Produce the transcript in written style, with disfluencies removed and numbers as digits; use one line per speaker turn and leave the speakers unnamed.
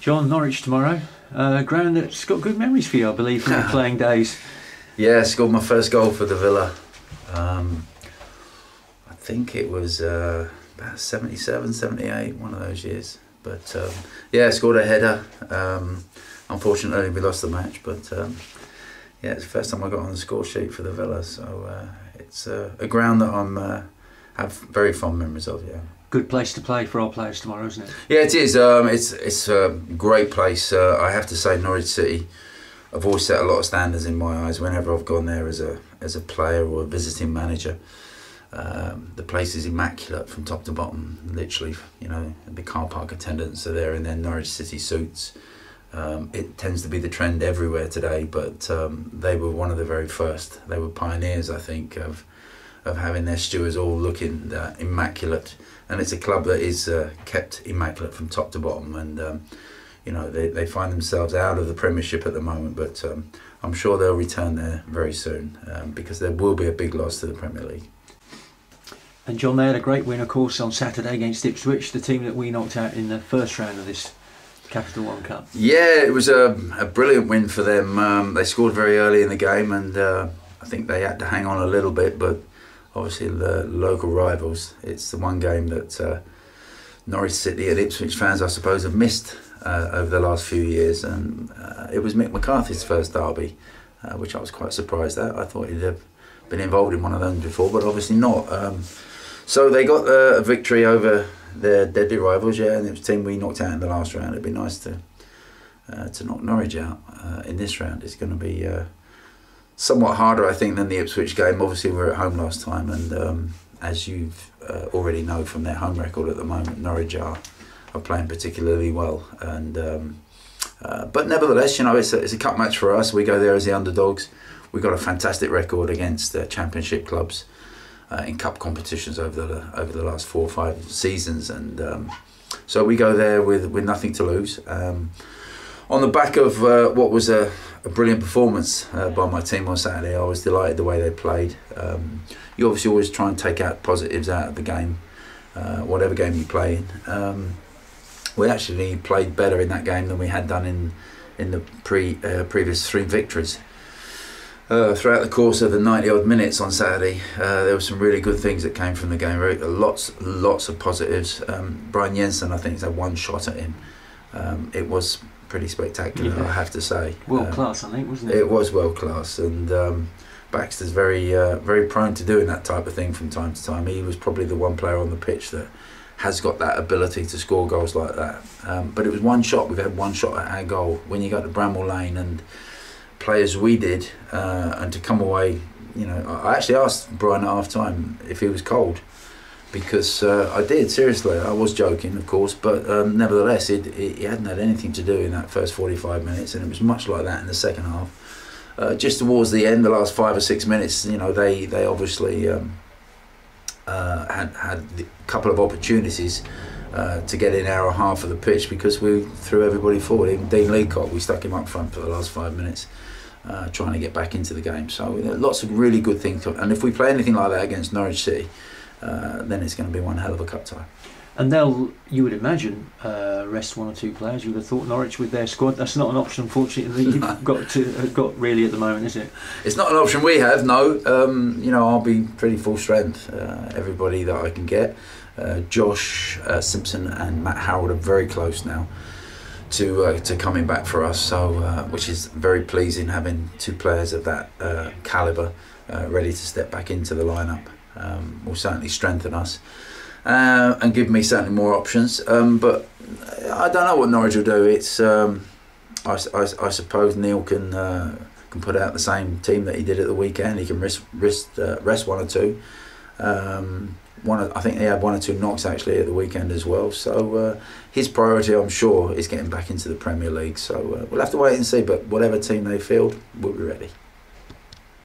John, Norwich tomorrow. Ground that's got good memories for you, I believe, from your playing days.
Yeah, scored my first goal for the Villa. I think it was about 77, 78, one of those years. But yeah, scored a header. Unfortunately, we lost the match, but yeah, it's the first time I got on the score sheet for the Villa. So it's a ground that I have very fond memories of. Yeah.
Good place to play for our players tomorrow, isn't it?
Yeah, it is. It's a great place. I have to say, Norwich City have always set a lot of standards in my eyes. Whenever I've gone there as a player or a visiting manager, the place is immaculate from top to bottom. Literally, you know, the car park attendants are there in their Norwich City suits. It tends to be the trend everywhere today, but they were one of the very first. They were pioneers, I think, of having their stewards all looking immaculate. And it's a club that is kept immaculate from top to bottom, and you know, they find themselves out of the Premiership at the moment, but I'm sure they'll return there very soon, because there will be a big loss to the Premier League.
And John, they had a great win, of course, on Saturday against Ipswich, the team that we knocked out in the first round of this Capital One Cup. Yeah,
it was a brilliant win for them. They scored very early in the game, and I think they had to hang on a little bit, but obviously the local rivals, it's the one game that Norwich City and Ipswich fans, I suppose, have missed over the last few years, and it was Mick McCarthy's first derby, which I was quite surprised at. I thought he'd have been involved in one of them before, but obviously not. So they got a victory over their deadly rivals, yeah, and it was a team we knocked out in the last round. It'd be nice to knock Norwich out in this round. It's going to be somewhat harder, I think, than the Ipswich game. Obviously, we were at home last time, and as you've already know from their home record at the moment, Norwich are playing particularly well. And but nevertheless, you know, it's a cup match for us. We go there as the underdogs. We've got a fantastic record against Championship clubs in cup competitions over the last 4 or 5 seasons, and so we go there with nothing to lose. On the back of what was a brilliant performance by my team on Saturday, I was delighted the way they played. You obviously always try and take out positives out of the game, whatever game you play in. We actually played better in that game than we had done in the previous 3 victories. Throughout the course of the 90-odd minutes on Saturday, there were some really good things that came from the game. Lots of positives. Brian Jensen, I think, has had 1 shot at him. It was pretty spectacular, yeah. I have to say.
World class, I think, wasn't it?
It was world class, and Baxter's very prone to doing that type of thing from time to time. He was probably the one player on the pitch that has got that ability to score goals like that. But it was 1 shot. We've had 1 shot at our goal. When you go to Bramall Lane and play as we did, and to come away, you know, I actually asked Brian at half time if he was cold, because I did, seriously. I was joking, of course, but nevertheless, he hadn't had anything to do in that first 45 minutes, and it was much like that in the second half. Just towards the end, the last 5 or 6 minutes, you know, they obviously had a couple of opportunities to get in our half of the pitch, because we threw everybody forward. Even Dean Leacock, we stuck him up front for the last 5 minutes, trying to get back into the game. So lots of really good things, and if we play anything like that against Norwich City, then it's going to be one hell of a cup tie.
And they'll, you would imagine, rest 1 or 2 players. You would have thought Norwich with their squad. That's not an option, unfortunately, you've got really at the moment, is it?
It's not an option we have, no. You know, I'll be pretty full strength. Everybody that I can get. Josh Simpson and Matt Harrold are very close now to coming back for us, so which is very pleasing, having 2 players of that calibre ready to step back into the lineup. Will certainly strengthen us and give me certainly more options. But I don't know what Norwich will do. It's I suppose Neil can put out the same team that he did at the weekend. He can rest 1 or 2. I think he had 1 or 2 knocks actually at the weekend as well. So his priority, I'm sure, is getting back into the Premier League. So we'll have to wait and see. But whatever team they field, we'll be ready.